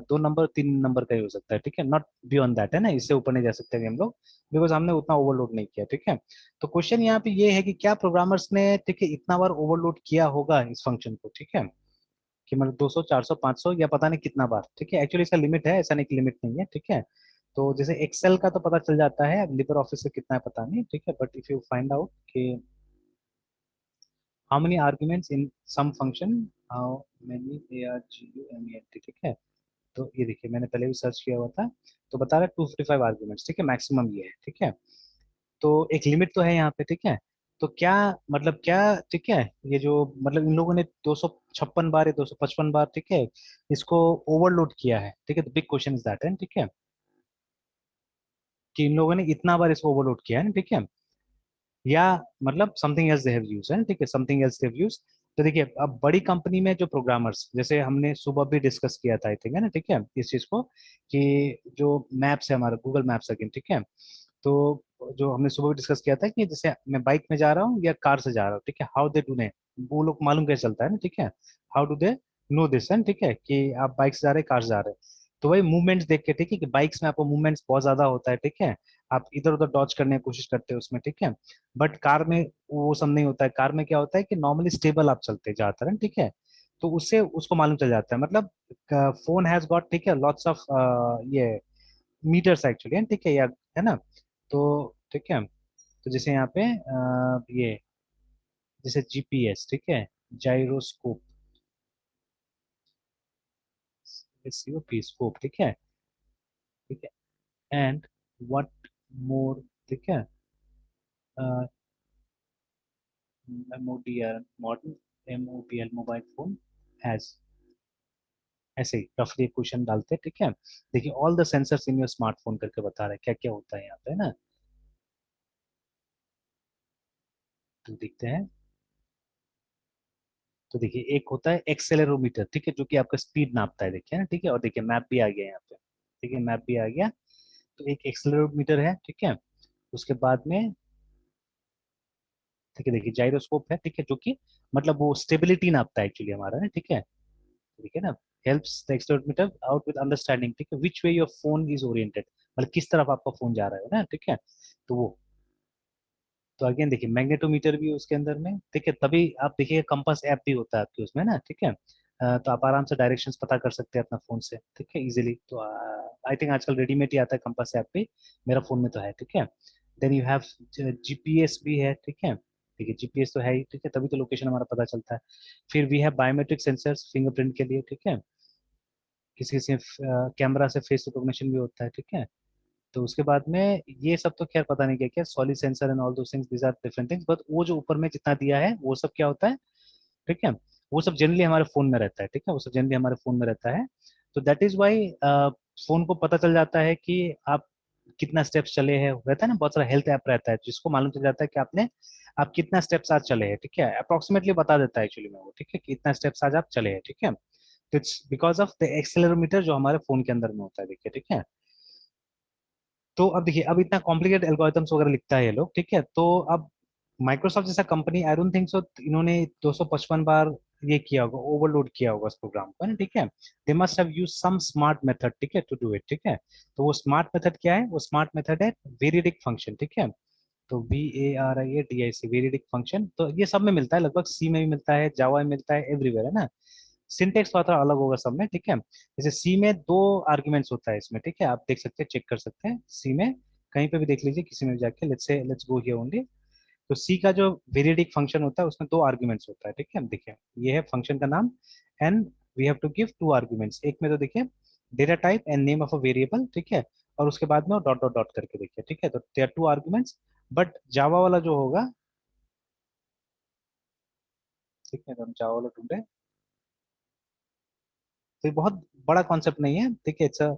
2 नंबर 3 नंबर का ही हो सकता है, ठीक है, नॉट बियॉन्ड दैट, है ना, इससे ऊपर नहीं जा सकते हम लोग, बिकॉज हमने उतना ओवरलोड नहीं किया, ठीक है। तो क्वेश्चन यहाँ पे ये है कि क्या प्रोग्रामर्स ने, ठीक है, इतना बार ओवरलोड किया होगा इस फंक्शन को, ठीक है, कि मतलब 200 400 500 या पता नहीं कितना बार, ठीक है। एक्चुअली इसका लिमिट है, ऐसा नहीं कि लिमिट नहीं है, ठीक है। तो जैसे एक्सेल का तो पता चल जाता है, अब लिबर ऑफिस से कितना है पता नहीं, ठीक है, but if you find out कि how many arguments in some function, how many ARGUMENT, ठीक है। तो ये देखिए मैंने पहले भी सर्च किया हुआ था, तो बता रहा है 255 आर्ग्यूमेंट्स, ठीक है, मैक्सिमम ये है, ठीक है। तो एक लिमिट तो है यहाँ पे, ठीक है। तो क्या मतलब क्या, ठीक है, ये जो मतलब इन लोगों ने 256 बार या 255 बार, ठीक है, इसको ओवरलोड किया है, ठीक है। तो बिग क्वेश्चन इज दैट है, ठीक है, कि इन लोगों ने इतना बार इसको ओवरलोड किया है ना, ठीक है, या मतलब something else they have used है, ठीक है, something else they have used. तो देखिए अब बड़ी कंपनी में जो प्रोग्रामर्स, जैसे हमने सुबह भी डिस्कस किया था आई थिंक, है ना, ठीक है, इस चीज को, कि जो मैप्स है हमारा गूगल मैप्स अगेन, ठीक है। तो जो हमने सुबह भी डिस्कस किया था कि जैसे मैं बाइक में जा रहा हूँ या कार से जा रहा हूँ, ठीक है, हाउ दे डू ने, वो लोग मालूम कैसे चलता है ना, ठीक है, how do they know this, है ठीक है, कि आप बाइक से जा रहे हैं, कार से जा रहे हैं। तो वही मूवमेंट्स देख के, ठीक है, कि बाइक्स में आपको मूवमेंट्स बहुत ज्यादा होता है, ठीक है, आप इधर उधर डॉच करने की कोशिश करते हैं उसमें, ठीक है। बट कार में वो सब नहीं होता है, कार में क्या होता है कि नॉर्मली स्टेबल आप चलते हैं ज्यादातर, है ठीक है। तो उससे उसको मालूम चल जाता है, मतलब फोन हैज गॉट, ठीक है, लॉट्स ऑफ ये मीटर्स एक्चुअली, है ठीक है, या है ना। तो ठीक है, तो जैसे यहाँ पे ये जैसे जीपीएस, ठीक है, जाइरोस्कोप, सीओपी स्कोप, ठीक है, ठीक है, एंड व्हाट मोर, ठीक है, एमओडीआर मॉडल, एमओबीएल मोबाइल फोन हैज, ऐसे ही रफली क्वेश्चन डालते हैं, ठीक है। देखिए all the sensors in your smartphone करके बता रहा है क्या क्या होता है यहाँ पे, है ना। तो देखते हैं, तो देखिए एक होता है एक्सेलेरोमीटर, ठीक है, जो कि आपका स्पीड नापता है, देखिए ना, ठीक है, और देखिए मैप भी आ गया यहाँ पे, ठीक है, मैप भी आ गया। तो एक एक्सेलेरोमीटर है, ठीक है, उसके बाद में, ठीक है, देखिए जाइरोस्कोप है, ठीक है, जो कि मतलब वो स्टेबिलिटी नापता है एक्चुअली हमारा ना, ठीक है, ठीक है ना। Helps the accelerometer out with understanding, ठीक है, which way your phone is oriented, मतलब किस तरफ आपका फोन जा रहा है ना, ठीक है। तो वो, तो अगेन देखिए मैग्नेटोमीटर भी है उसके अंदर में, ठीक है, तभी आप देखिए कंपास ऐप भी होता है आपके उसमें ना, ठीक है। तो आप आराम से डायरेक्शंस पता कर सकते हैं अपना फोन से, ठीक है, इजीली। तो आई थिंक आजकल रेडीमेड ही आता है कंपास ऐप भी, मेरा फोन में तो है, ठीक है। देन यू हैव जीपीएस भी है, ठीक है, ठीक है, जीपीएस तो है ही, ठीक है, तभी तो लोकेशन हमारा पता चलता है। फिर we have biometric sensors fingerprint के लिए, ठीक है, किसी किसी कैमरा से फेस रिकॉग्निशन भी होता है, ठीक है। तो उसके बाद में ये सब तो खैर पता नहीं क्या क्या, solid sensor and all those things, these are different things, but वो जो ऊपर में जितना दिया है वो सब क्या होता है, ठीक है, वो सब जनरली हमारे फोन में रहता है, ठीक है, वो सब जनरली हमारे फोन में रहता है। तो दैट इज वाई फोन को पता चल जाता है कि आप कितना स्टेप्स चले हैं, रहता है ना, बहुत सारा हेल्थ ऐप रहता है जिसको मालूम चल जाता है कि आप कितना स्टेप्स आज चले हैं, ठीक है, अप्रोक्सीमेटली बता देता है एक्चुअली में वो, ठीक है, कि इतना स्टेप्स आज आप चले हैं, ठीक है। तो it's because of the accelerometer जो हमारे फोन के अंदर में होता है, देखिए, ठीक है। तो अब देखिए अब इतना कॉम्प्लिकेट एल्गोरिथम्स वगैरह लिखता है ये लोग, ठीक है। तो अब माइक्रोसॉफ्ट जैसा company, I don't think so इन्होंने 255 बार ये किया होगा, ओवरलोड किया होगा उस प्रोग्राम को, है ना, ठीक है। They must have use some smart method, ठीक है, टू डू इट, ठीक है। तो वो स्मार्ट मेथड क्या है, वो स्मार्ट मेथड है वेरिएडिक फंक्शन, ठीक है। तो VARIADIC, वेरिएडिक फंक्शन, तो ये सब में मिलता है, लगभग सी में भी मिलता है, जावा में मिलता है, एवरीवेयर, है ना। सिंटेक्स थोड़ा थोड़ा अलग होगा सब में, ठीक है। जैसे सी में 2 आर्ग्यूमेंट्स होता है इसमें, ठीक है, आप देख सकते हैं, चेक कर सकते हैं सी में, कहीं पे भी देख लीजिए किसी में भी जाके, लेट्स गो हियर ओनली। तो सी का जो वेरिएडिक फंक्शन होता है उसमें 2 आर्ग्यूमेंट्स होता है, ठीक है, देखिए ये है फंक्शन का नाम, and we have to give 2 arguments, एक में तो देखिए data type and name of a variable, ठीक है, और उसके बाद में डॉट डॉट डॉट करके देखिए, ठीक है, तो they are 2 arguments. But Java वाला जो होगा, ठीक है, तो हम जावा वाला ढूंढे, तो ये बहुत बड़ा कॉन्सेप्ट नहीं है, ठीक है, it's a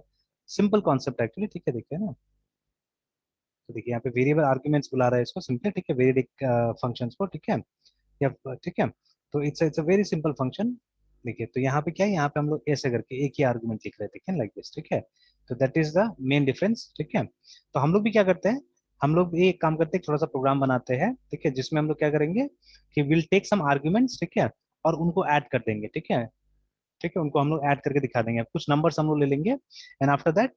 simple concept actually, ठीक है, देखिए ना। तो देखिए यहाँ पे वेरिएबल आर्ग्यूमेंट्स बुला रहा है इसको सिंपली, ठीक है, वेरिएडिक फंक्शंस को, ठीक है, या ठीक है। तो it's a very simple function. देखिए तो यहाँ पे क्या है, यहाँ पे हम लोग ऐसे करके एक ही आर्गुमेंट लिख रहे थे, लाइक दिस, ठीक है। तो that is the main difference, ठीक है। तो हम लोग भी क्या करते हैं, हम लोग भी एक काम करते हैं, थोड़ा सा प्रोग्राम बनाते हैं, ठीक है, जिसमें हम लोग क्या करेंगे कि विल टेक सम आर्ग्यूमेंट्स, ठीक है, और उनको ऐड कर देंगे, ठीक है, ठीक है, उनको हम लोग ऐड करके दिखा देंगे, कुछ नंबर्स हम लोग ले लेंगे, and after that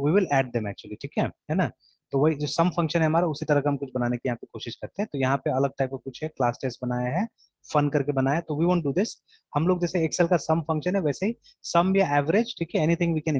we will add them actually, ठीक है ना। तो वही जो सम फंक्शन है हमारा, उसी तरह का हम कुछ बनाने की यहाँ पे कोशिश करते हैं। तो यहाँ पे अलग टाइप का कुछ है, क्लास टेस्ट बनाया है, फन करके बनाया है, तो वी वोंट डू दिस। हम लोग जैसे एक्सेल का सम फंक्शन है वैसे ही सम या एवरेज, ठीक है, एनीथिंग वी कैन